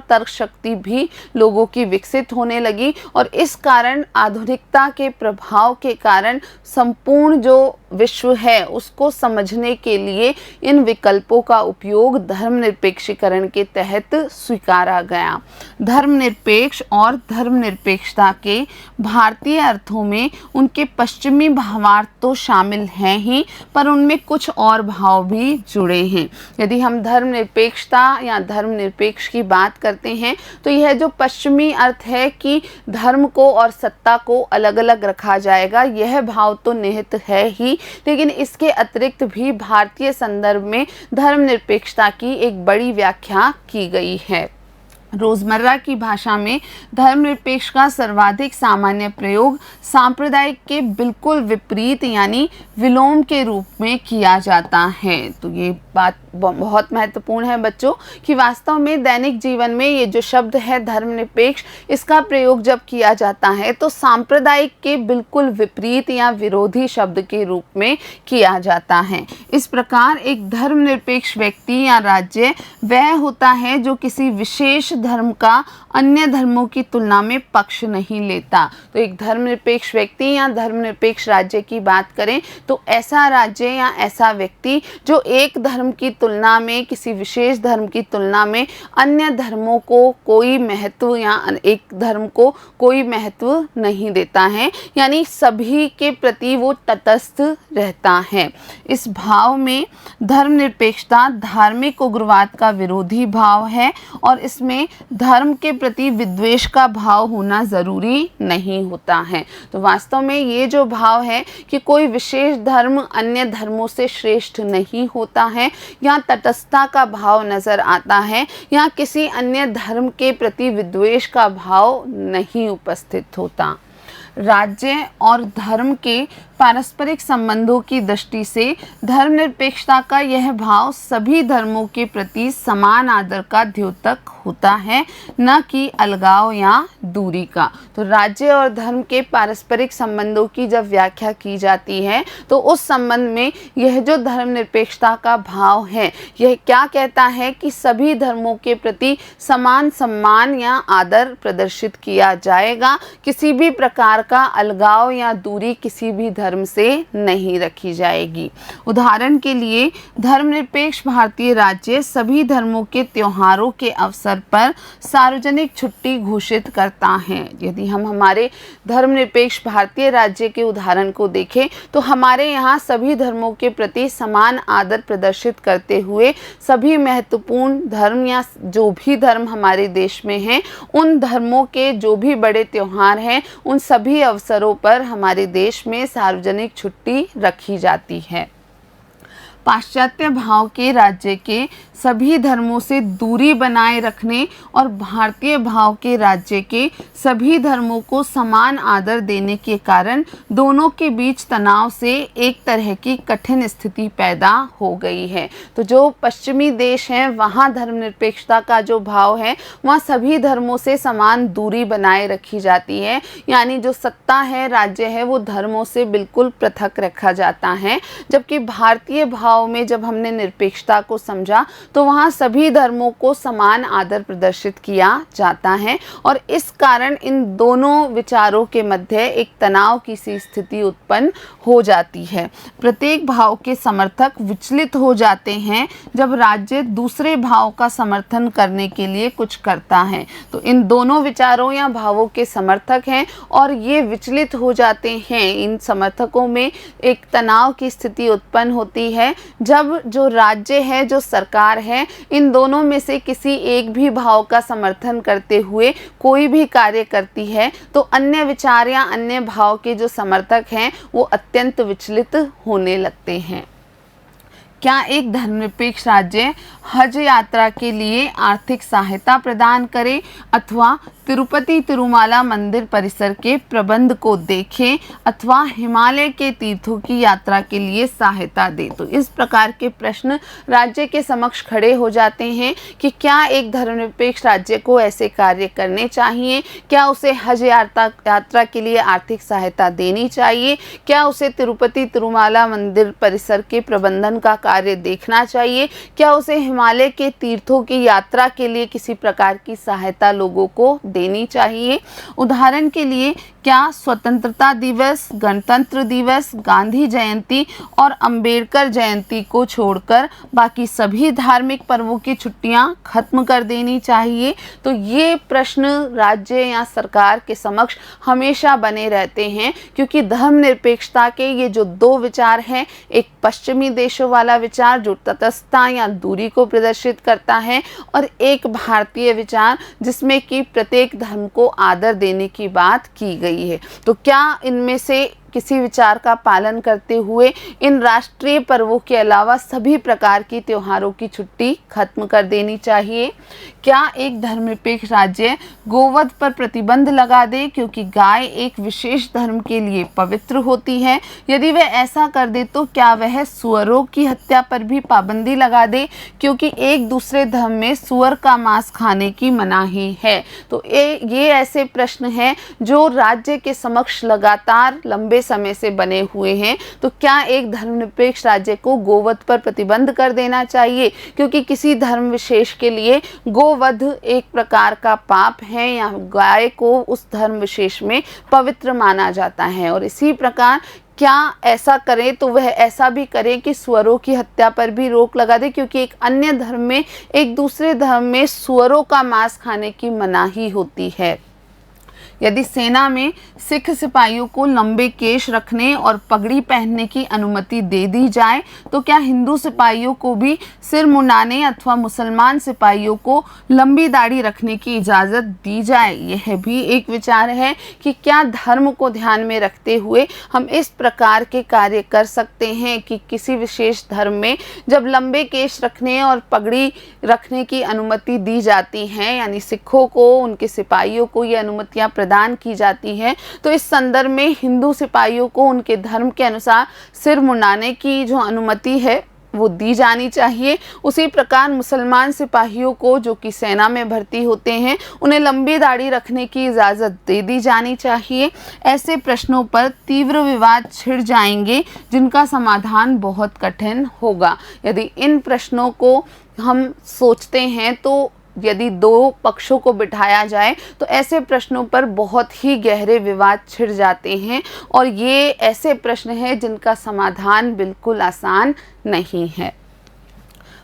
तर्क शक्ति भी लोगों की विकसित होने लगी। और इस कारण आधुनिकता के प्रभाव के कारण संपूर्ण जो विश्व है उसको समझने के लिए इन विकल्पों का उपयोग धर्मनिरपेक्षीकरण के तहत स्वीकारा गया। धर्मनिरपेक्ष और धर्मनिरपेक्षता के भारतीय अर्थों में उनके पश्चिमी भावार्थ तो शामिल हैं ही, पर उनमें कुछ और भाव भी जुड़े हैं। यदि हम धर्मनिरपेक्षता या धर्मनिरपेक्ष की बात करते हैं तो यह जो पश्चिमी अर्थ है कि धर्म को और सत्ता को अलग अलग रखा जाएगा, यह भाव तो निहित है ही, लेकिन इसके अतिरिक्त भी भारतीय संदर्भ में धर्मनिरपेक्षता की एक बड़ी व्याख्या की गई है। रोज़मर्रा की भाषा में धर्मनिरपेक्ष का सर्वाधिक सामान्य प्रयोग सांप्रदायिक के बिल्कुल विपरीत यानी विलोम के रूप में किया जाता है। तो ये बात बहुत महत्वपूर्ण है बच्चों कि वास्तव में दैनिक जीवन में ये जो शब्द है धर्मनिरपेक्ष, इसका प्रयोग जब किया जाता है तो सांप्रदायिक के बिल्कुल विपरीत या विरोधी शब्द के रूप में किया जाता है। इस प्रकार एक धर्मनिरपेक्ष व्यक्ति या राज्य वह होता है जो किसी विशेष धर्म का अन्य धर्मों की तुलना में पक्ष नहीं लेता। तो एक धर्मनिरपेक्ष व्यक्ति या धर्मनिरपेक्ष राज्य की बात करें तो ऐसा राज्य या ऐसा व्यक्ति जो एक धर्म की तुलना में, किसी विशेष धर्म की तुलना में अन्य धर्मों को कोई महत्व या एक धर्म को कोई महत्व नहीं देता है, यानी सभी के प्रति वो तटस्थ रहता है। इस भाव में धर्मनिरपेक्षता धार्मिक उग्रवाद का विरोधी भाव है और इसमें धर्म के प्रति विद्वेष का भाव होना ज़रूरी नहीं होता है। तो वास्तव में ये जो भाव है कि कोई विशेष धर्म अन्य धर्मों से श्रेष्ठ नहीं होता है, या तटस्थता का भाव नज़र आता है, या किसी अन्य धर्म के प्रति विद्वेष का भाव नहीं उपस्थित होता। राज्य और धर्म के पारस्परिक संबंधों की दृष्टि से धर्मनिरपेक्षता का यह भाव सभी धर्मों के प्रति समान आदर का द्योतक होता है, न कि अलगाव या दूरी का। तो राज्य और धर्म के पारस्परिक संबंधों की जब व्याख्या की जाती है तो उस संबंध में यह जो धर्मनिरपेक्षता का भाव है यह क्या कहता है कि सभी धर्मों के प्रति समान सम्मान या आदर प्रदर्शित किया जाएगा, किसी भी प्रकार का अलगाव या दूरी किसी भी धर्म से नहीं रखी जाएगी। उदाहरण के लिए धर्मनिरपेक्ष भारतीय राज्य सभी धर्मों के त्योहारों के अवसर पर सार्वजनिक छुट्टी घोषित करता है। यदि हम हमारे धर्मनिरपेक्ष भारतीय राज्य के उदाहरण को देखें तो हमारे यहाँ सभी धर्मों के प्रति समान आदर प्रदर्शित करते हुए सभी महत्वपूर्ण धर्म या जो भी धर्म हमारे देश में हैं उन धर्मों के जो भी बड़े त्योहार हैं उन सभी अवसरों पर हमारे देश में सार्वजनिक छुट्टी रखी जाती है। पाश्चात्य भाव के राज्य के सभी धर्मों से दूरी बनाए रखने और भारतीय भाव के राज्य के सभी धर्मों को समान आदर देने के कारण दोनों के बीच तनाव से एक तरह की कठिन स्थिति पैदा हो गई है। तो जो पश्चिमी देश हैं वहाँ धर्मनिरपेक्षता का जो भाव है वहाँ सभी धर्मों से समान दूरी बनाए रखी जाती है, यानी जो सत्ता है राज्य है वो धर्मों से बिल्कुल पृथक रखा जाता है। जबकि भारतीय भाव भाव में जब हमने निरपेक्षता को समझा तो वहाँ सभी धर्मों को समान आदर प्रदर्शित किया जाता है और इस कारण इन दोनों विचारों के मध्य एक तनाव की सी स्थिति उत्पन्न हो जाती है। प्रत्येक भाव के समर्थक विचलित हो जाते हैं जब राज्य दूसरे भाव का समर्थन करने के लिए कुछ करता है। तो इन दोनों विचारों या भावों के समर्थक हैं और ये विचलित हो जाते हैं। इन समर्थकों में एक तनाव की स्थिति उत्पन्न होती है जब जो राज्य है, जो सरकार है, इन दोनों में से किसी एक भी भाव का समर्थन करते हुए कोई भी कार्य करती है तो अन्य विचार या अन्य भाव के जो समर्थक हैं वो अत्यंत विचलित होने लगते हैं। क्या एक धर्मनिरपेक्ष राज्य हज यात्रा के लिए आर्थिक सहायता प्रदान करे अथवा तिरुपति तिरुमाला मंदिर परिसर के प्रबंध को देखे अथवा हिमालय के तीर्थों की यात्रा के लिए सहायता दे? तो इस प्रकार के प्रश्न राज्य के समक्ष खड़े हो जाते हैं कि क्या एक धर्मनिरपेक्ष राज्य को ऐसे कार्य करने चाहिए? क्या उसे हज यात्रा के लिए आर्थिक सहायता देनी चाहिए? क्या उसे तिरुपति तिरुमाला मंदिर परिसर के प्रबंधन का कार्य देखना चाहिए? क्या उसे हिमालय के तीर्थों की यात्रा के लिए किसी प्रकार की सहायता लोगों को देनी चाहिए? उदाहरण के लिए क्या स्वतंत्रता दिवस, गणतंत्र दिवस, गांधी जयंती और अंबेडकर जयंती को छोड़कर बाकी सभी धार्मिक पर्वों की छुट्टियां खत्म कर देनी चाहिए? तो ये प्रश्न राज्य या सरकार के समक्ष हमेशा बने रहते हैं क्योंकि धर्मनिरपेक्षता के ये जो दो विचार हैं, एक पश्चिमी देशों वाला विचार जो तटस्थता या दूरी को प्रदर्शित करता है और एक भारतीय विचार जिसमें कि प्रत्येक धर्म को आदर देने की बात की गई है। तो क्या इनमें से किसी विचार का पालन करते हुए इन राष्ट्रीय पर्वों के अलावा सभी प्रकार की त्योहारों की छुट्टी खत्म कर देनी चाहिए? क्या एक धर्मनिरपेक्ष राज्य गोवध पर प्रतिबंध लगा दे क्योंकि गाय एक विशेष धर्म के लिए पवित्र होती है? यदि वह ऐसा कर दे तो क्या वह सुअरों की हत्या पर भी पाबंदी लगा दे क्योंकि एक दूसरे धर्म में सुअर का मांस खाने की मनाही है? तो ये ऐसे प्रश्न हैं जो राज्य के समक्ष लगातार लंबे समय से बने हुए हैं। तो क्या एक धर्मनिरपेक्ष राज्य को गोवध पर प्रतिबंध कर देना चाहिए क्योंकि किसी धर्म विशेष के लिए गोवध एक प्रकार का पाप है या गाय को उस धर्म विशेष में पवित्र माना जाता है? और इसी प्रकार क्या ऐसा करें तो वह ऐसा भी करे कि सुअरों की हत्या पर भी रोक लगा दे क्योंकि एक अन्य धर्म में, एक दूसरे धर्म में सुअरों का मांस खाने की मनाही होती है। यदि सेना में सिख सिपाहियों को लंबे केश रखने और पगड़ी पहनने की अनुमति दे दी जाए तो क्या हिंदू सिपाहियों को भी सिर मुंडाने अथवा मुसलमान सिपाहियों को लंबी दाढ़ी रखने की इजाज़त दी जाए? यह भी एक विचार है कि क्या धर्म को ध्यान में रखते हुए हम इस प्रकार के कार्य कर सकते हैं कि किसी विशेष धर्म में जब लंबे केश रखने और पगड़ी रखने की अनुमति दी जाती है, यानी सिखों को, उनके सिपाहियों को ये अनुमतियाँ प्रदान की जाती है, तो इस संदर्भ में हिंदू सिपाहियों को उनके धर्म के अनुसार सिर मुंडाने की जो अनुमति है वो दी जानी चाहिए। उसी प्रकार मुसलमान सिपाहियों को जो कि सेना में भर्ती होते हैं उन्हें लंबी दाढ़ी रखने की इजाज़त दे दी जानी चाहिए। ऐसे प्रश्नों पर तीव्र विवाद छिड़ जाएंगे जिनका समाधान बहुत कठिन होगा। यदि इन प्रश्नों को हम सोचते हैं तो यदि दो पक्षों को बिठाया जाए तो ऐसे प्रश्नों पर बहुत ही गहरे विवाद छिड़ जाते हैं और ये ऐसे प्रश्न हैं जिनका समाधान बिल्कुल आसान नहीं है।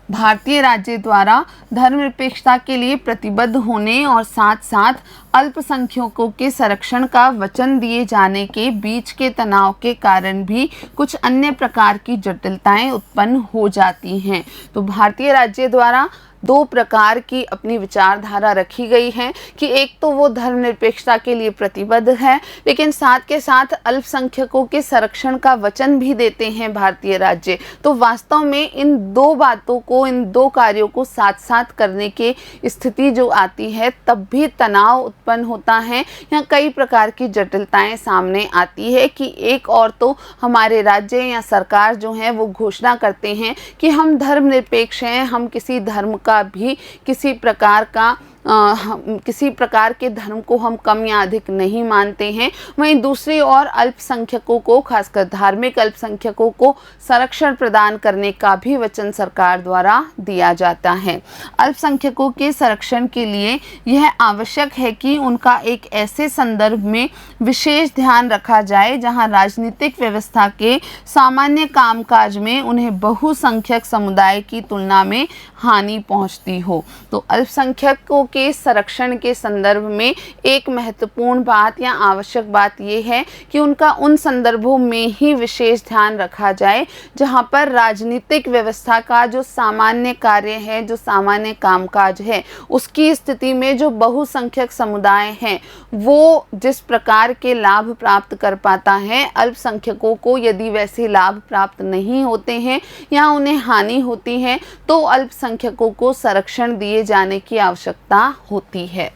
भारतीय राज्य द्वारा धर्मनिरपेक्षता के लिए प्रतिबद्ध होने और साथ साथ अल्पसंख्यकों के संरक्षण का वचन दिए जाने के बीच के तनाव के कारण भी कुछ अन्य प्रकार की जटिलताएं उत्पन्न हो जाती हैं। तो भारतीय राज्य द्वारा दो प्रकार की अपनी विचारधारा रखी गई है कि एक तो वो धर्मनिरपेक्षता के लिए प्रतिबद्ध है लेकिन साथ के साथ अल्पसंख्यकों के संरक्षण का वचन भी देते हैं भारतीय राज्य। तो वास्तव में इन दो बातों को, इन दो कार्यों को साथ साथ करने की स्थिति जो आती है तब भी तनाव उत्पन्न होता है या कई प्रकार की जटिलताएं सामने आती है कि एक और तो हमारे राज्य या सरकार जो है वो घोषणा करते हैं कि हम धर्मनिरपेक्ष हैं, हम किसी धर्म का भी किसी प्रकार का किसी प्रकार के धर्म को हम कम या अधिक नहीं मानते हैं। वहीं दूसरी ओर अल्पसंख्यकों को, खासकर धार्मिक अल्पसंख्यकों को संरक्षण प्रदान करने का भी वचन सरकार द्वारा दिया जाता है। अल्पसंख्यकों के संरक्षण के लिए यह आवश्यक है कि उनका एक ऐसे संदर्भ में विशेष ध्यान रखा जाए जहां राजनीतिक व्यवस्था के सामान्य कामकाज में उन्हें बहुसंख्यक समुदाय की तुलना में हानि पहुंचती हो। तो अल्पसंख्यकों के संरक्षण के संदर्भ में एक महत्वपूर्ण बात या आवश्यक बात यह है कि उनका उन संदर्भों में ही विशेष ध्यान रखा जाए जहां पर राजनीतिक व्यवस्था का जो सामान्य कार्य है, जो सामान्य कामकाज है, उसकी स्थिति में जो बहुसंख्यक समुदाय हैं वो जिस प्रकार के लाभ प्राप्त कर पाता है, अल्पसंख्यकों को यदि वैसे लाभ प्राप्त नहीं होते हैं या उन्हें हानि होती है तो अल्पसंख्यकों को संरक्षण दिए जाने की आवश्यकता होती है।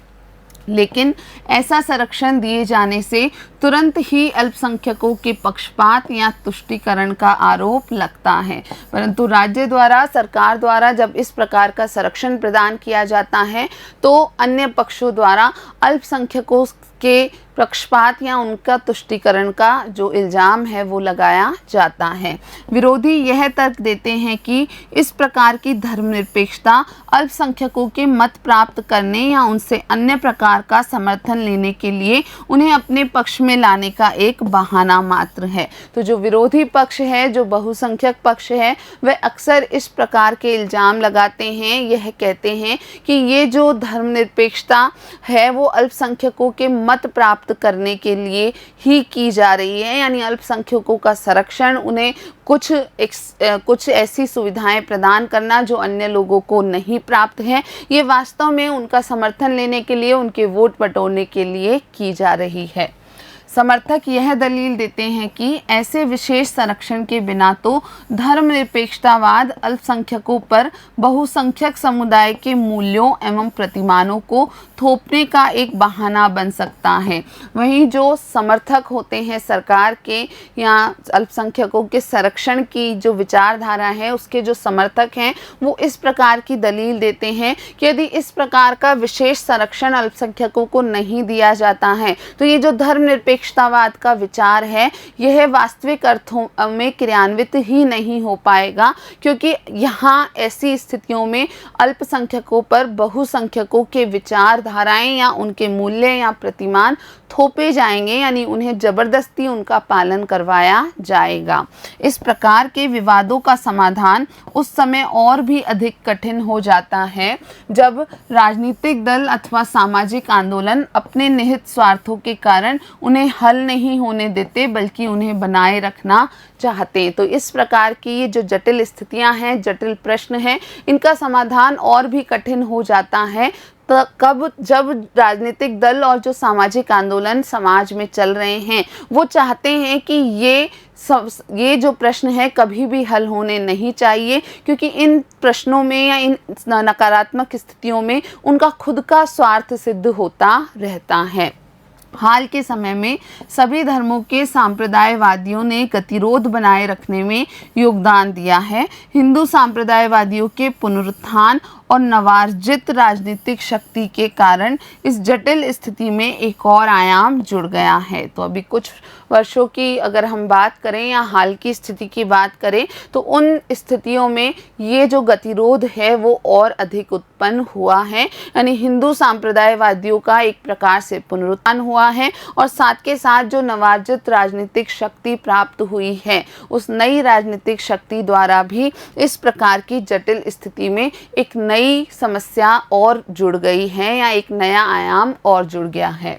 लेकिन ऐसा संरक्षण दिए जाने से तुरंत ही अल्पसंख्यकों के पक्षपात या तुष्टीकरण का आरोप लगता है। परंतु राज्य द्वारा, सरकार द्वारा जब इस प्रकार का संरक्षण प्रदान किया जाता है तो अन्य पक्षों द्वारा अल्पसंख्यकों के पक्षपात या उनका तुष्टीकरण का जो इल्ज़ाम है वो लगाया जाता है। विरोधी यह तर्क देते हैं कि इस प्रकार की धर्मनिरपेक्षता अल्पसंख्यकों के मत प्राप्त करने या उनसे अन्य प्रकार का समर्थन लेने के लिए उन्हें अपने पक्ष में लाने का एक बहाना मात्र है। तो जो विरोधी पक्ष है, जो बहुसंख्यक पक्ष है, वह अक्सर इस प्रकार के इल्ज़ाम लगाते हैं, यह कहते हैं कि ये जो धर्मनिरपेक्षता है वो अल्पसंख्यकों के मत प्राप्त करने के लिए ही की जा रही है, यानी अल्पसंख्यकों का संरक्षण, उन्हें कुछ ऐसी सुविधाएं प्रदान करना जो अन्य लोगों को नहीं प्राप्त है, ये वास्तव में उनका समर्थन लेने के लिए, उनके वोट बटोरने के लिए की जा रही है। समर्थक यह दलील देते हैं कि ऐसे विशेष संरक्षण के बिना तो धर्मनिरपेक्षतावाद अल्पसंख्यकों पर बहुसंख्यक समुदाय के मूल्यों एवं प्रतिमानों को थोपने का एक बहाना बन सकता है। वहीं जो समर्थक होते हैं सरकार के या अल्पसंख्यकों के संरक्षण की जो विचारधारा है, उसके जो समर्थक हैं वो इस प्रकार की दलील देते हैं कि यदि इस प्रकार का विशेष संरक्षण अल्पसंख्यकों को नहीं दिया जाता है तो ये जो धर्मनिरपेक्षतावाद का विचार है यह वास्तविक अर्थों में क्रियान्वित ही नहीं हो पाएगा, क्योंकि यहाँ ऐसी स्थितियों में अल्पसंख्यकों पर बहुसंख्यकों के विचारधाराएं या उनके मूल्य या प्रतिमान थोपे जाएंगे, यानी उन्हें जबरदस्ती उनका पालन करवाया जाएगा। इस प्रकार के विवादों का समाधान उस समय और भी अधिक कठिन हो जाता है जब राजनीतिक दल अथवा सामाजिक आंदोलन अपने निहित स्वार्थों के कारण उन्हें हल नहीं होने देते बल्कि उन्हें बनाए रखना चाहते हैं। तो इस प्रकार की ये जो जटिल स्थितियां हैं, जटिल प्रश्न हैं, इनका समाधान और भी कठिन हो जाता है जब राजनीतिक दल और जो सामाजिक आंदोलन समाज में चल रहे हैं वो चाहते हैं कि ये जो प्रश्न है कभी भी हल होने नहीं चाहिए, क्योंकि इन प्रश्नों में या इन नकारात्मक स्थितियों में उनका खुद का स्वार्थ सिद्ध होता रहता है। हाल के समय में सभी धर्मों के सांप्रदायवादियों ने गतिरोध बनाए रखने में योगदान दिया है। हिंदू सांप्रदायवादियों के पुनरुत्थान और नवार्जित राजनीतिक शक्ति के कारण इस जटिल स्थिति में एक और आयाम जुड़ गया है। तो अभी कुछ वर्षों की अगर हम बात करें या हाल की स्थिति की बात करें तो उन स्थितियों में ये जो गतिरोध है वो और अधिक उत्पन्न हुआ है, यानी हिंदू सांप्रदायवादियों का एक प्रकार से पुनरुत्थान हुआ है और साथ के साथ जो नवार्जित राजनीतिक शक्ति प्राप्त हुई है उस नई राजनीतिक शक्ति द्वारा भी इस प्रकार की जटिल स्थिति में एक नई समस्या और जुड़ गई है या एक नया आयाम और जुड़ गया है।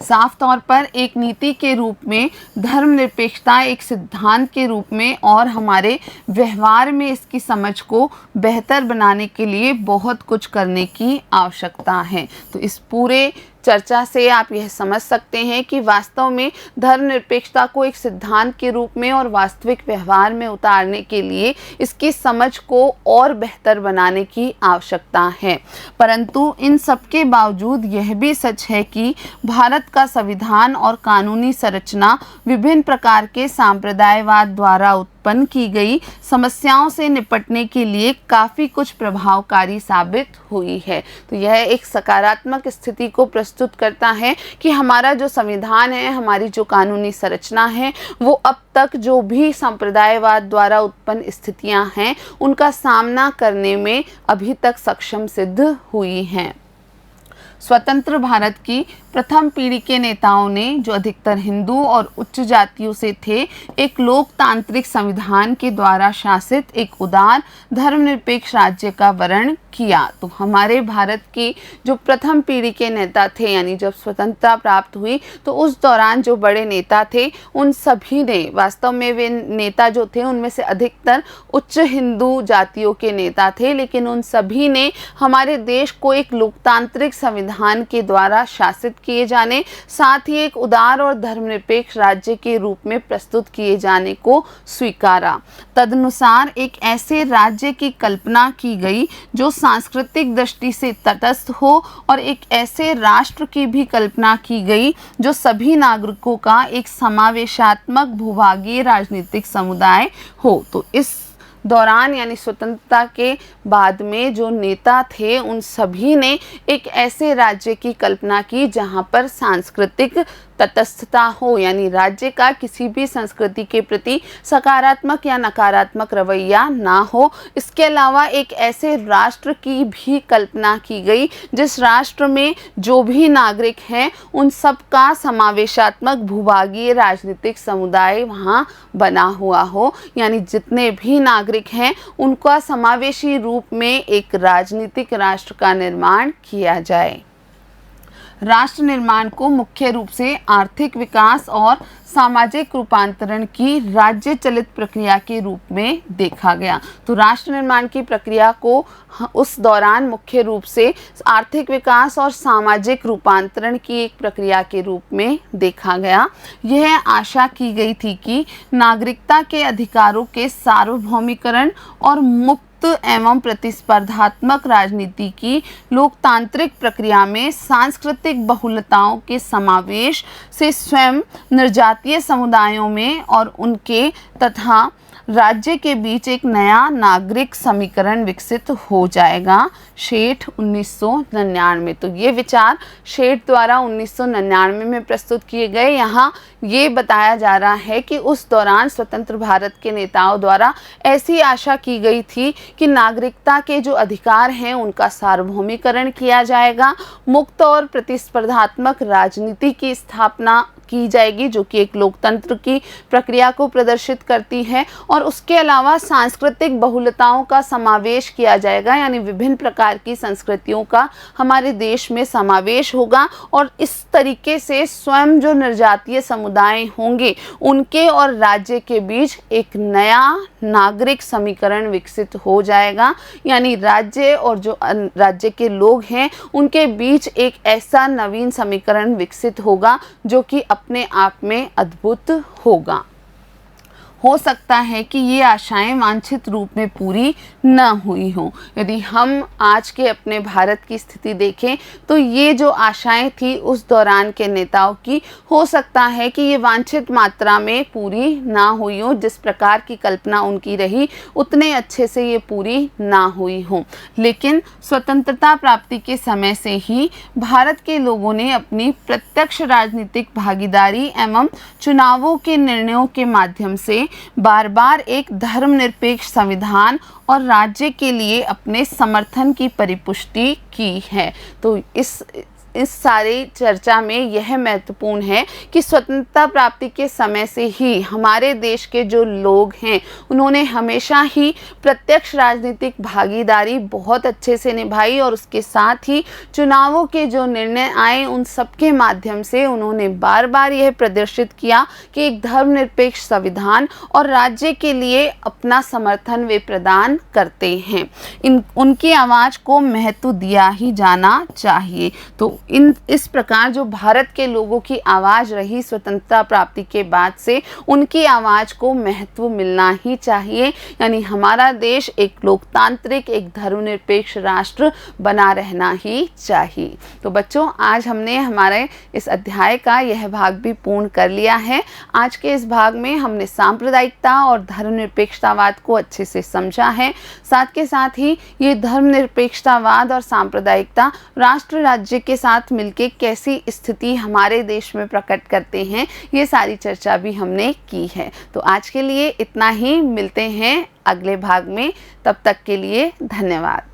साफ तौर पर एक नीति के रूप में धर्मनिरपेक्षता एक सिद्धांत के रूप में और हमारे व्यवहार में इसकी समझ को बेहतर बनाने के लिए बहुत कुछ करने की आवश्यकता है। तो इस पूरे चर्चा से आप यह समझ सकते हैं कि वास्तव में धर्मनिरपेक्षता को एक सिद्धांत के रूप में और वास्तविक व्यवहार में उतारने के लिए इसकी समझ को और बेहतर बनाने की आवश्यकता है। परंतु इन सब के बावजूद यह भी सच है कि भारत का संविधान और कानूनी संरचना विभिन्न प्रकार के सांप्रदायवाद द्वारा उत्पन्न की गई समस्याओं से निपटने के लिए काफ़ी कुछ प्रभावकारी साबित हुई है। तो यह एक सकारात्मक स्थिति को प्रस्तुत करता है कि हमारा जो संविधान है, हमारी जो कानूनी संरचना है, वो अब तक जो भी संप्रदायवाद द्वारा उत्पन्न स्थितियां हैं उनका सामना करने में अभी तक सक्षम सिद्ध हुई हैं। स्वतंत्र भारत की प्रथम पीढ़ी के नेताओं ने, जो अधिकतर हिंदू और उच्च जातियों से थे, एक लोकतांत्रिक संविधान के द्वारा शासित एक उदार धर्मनिरपेक्ष राज्य का वर्णन किया। तो हमारे भारत की जो प्रथम पीढ़ी के नेता थे, यानी जब स्वतंत्रता प्राप्त हुई तो उस दौरान जो बड़े नेता थे उन सभी ने, वास्तव में वे नेता जो थे उनमें से अधिकतर उच्च हिंदू जातियों के नेता थे, लेकिन उन सभी ने हमारे देश को एक लोकतांत्रिक संविधान के द्वारा शासित किए जाने, साथ ही एक उदार और धर्मनिरपेक्ष राज्य के रूप में प्रस्तुत किए जाने को स्वीकारा। तदनुसार एक ऐसे राज्य की कल्पना की गई जो सांस्कृतिक दृष्टि से तटस्थ हो और एक ऐसे राष्ट्र की भी कल्पना की गई जो सभी नागरिकों का एक समावेशात्मक भूभागीय राजनीतिक समुदाय हो। तो इस दौरान, यानी स्वतंत्रता के बाद में जो नेता थे उन सभी ने एक ऐसे राज्य की कल्पना की जहां पर सांस्कृतिक तटस्थता हो, यानी राज्य का किसी भी संस्कृति के प्रति सकारात्मक या नकारात्मक रवैया ना हो। इसके अलावा एक ऐसे राष्ट्र की भी कल्पना की गई जिस राष्ट्र में जो भी नागरिक हैं उन सब का समावेशात्मक भूभागीय राजनीतिक समुदाय वहाँ बना हुआ हो, यानी जितने भी नागरिक हैं उनका समावेशी रूप में एक राजनीतिक राष्ट्र का निर्माण किया जाए। राष्ट्र निर्माण को मुख्य रूप से आर्थिक विकास और सामाजिक रूपांतरण की राज्य चलित प्रक्रिया के रूप में देखा गया। तो राष्ट्र निर्माण की प्रक्रिया को उस दौरान मुख्य रूप से आर्थिक विकास और सामाजिक रूपांतरण की एक प्रक्रिया के रूप में देखा गया। यह आशा की गई थी कि नागरिकता के अधिकारों के सार्वभौमिकरण और मुक्त एवं प्रतिस्पर्धात्मक राजनीति की लोकतांत्रिक प्रक्रिया में सांस्कृतिक बहुलताओं के समावेश से स्वयं निर्जातीय समुदायों में और उनके तथा राज्य के बीच एक नया नागरिक समीकरण विकसित हो जाएगा। शेठ 1999। तो ये विचार शेठ द्वारा 1999 में प्रस्तुत किए गए। यहाँ ये बताया जा रहा है कि उस दौरान स्वतंत्र भारत के नेताओं द्वारा ऐसी आशा की गई थी कि नागरिकता के जो अधिकार हैं उनका सार्वभौमिकरण किया जाएगा, मुक्त और प्रतिस्पर्धात्मक राजनीति की स्थापना की जाएगी जो कि एक लोकतंत्र की प्रक्रिया को प्रदर्शित करती है, और उसके अलावा सांस्कृतिक बहुलताओं का समावेश किया जाएगा, यानी विभिन्न प्रकार की संस्कृतियों का हमारे देश में समावेश होगा। और इस तरीके से स्वयं जो निर्जातीय समुदाय होंगे उनके और राज्य के बीच एक नया नागरिक समीकरण विकसित हो जाएगा, यानी राज्य और जो राज्य के लोग हैं उनके बीच एक ऐसा नवीन समीकरण विकसित होगा जो कि अपने आप में अद्भुत होगा। हो सकता है कि ये आशाएं वांछित रूप में पूरी न हुई हों। यदि हम आज के अपने भारत की स्थिति देखें तो ये जो आशाएं थी उस दौरान के नेताओं की, हो सकता है कि ये वांछित मात्रा में पूरी ना हुई हो। जिस प्रकार की कल्पना उनकी रही उतने अच्छे से ये पूरी ना हुई हो। लेकिन स्वतंत्रता प्राप्ति के समय से ही भारत के लोगों ने अपनी प्रत्यक्ष राजनीतिक भागीदारी एवं चुनावों के निर्णयों के माध्यम से बार बार एक धर्मनिरपेक्ष संविधान और राज्य के लिए अपने समर्थन की परिपुष्टि की है। तो इस सारी चर्चा में यह महत्वपूर्ण है कि स्वतंत्रता प्राप्ति के समय से ही हमारे देश के जो लोग हैं उन्होंने हमेशा ही प्रत्यक्ष राजनीतिक भागीदारी बहुत अच्छे से निभाई, और उसके साथ ही चुनावों के जो निर्णय आए उन सबके माध्यम से उन्होंने बार बार यह प्रदर्शित किया कि एक धर्मनिरपेक्ष संविधान और राज्य के लिए अपना समर्थन वे प्रदान करते हैं। उनकी आवाज़ को महत्व दिया ही जाना चाहिए। तो इस प्रकार जो भारत के लोगों की आवाज़ रही स्वतंत्रता प्राप्ति के बाद से, उनकी आवाज़ को महत्व मिलना ही चाहिए। यानी हमारा देश एक लोकतांत्रिक, एक धर्मनिरपेक्ष राष्ट्र बना रहना ही चाहिए। तो बच्चों, आज हमने हमारे इस अध्याय का यह भाग भी पूर्ण कर लिया है। आज के इस भाग में हमने सांप्रदायिकता और धर्मनिरपेक्षतावाद को अच्छे से समझा है। साथ के साथ ही ये धर्मनिरपेक्षतावाद और सांप्रदायिकता राष्ट्र राज्य के साथ मिलके कैसी स्थिति हमारे देश में प्रकट करते हैं, ये सारी चर्चा भी हमने की है। तो आज के लिए इतना ही, मिलते हैं अगले भाग में। तब तक के लिए धन्यवाद।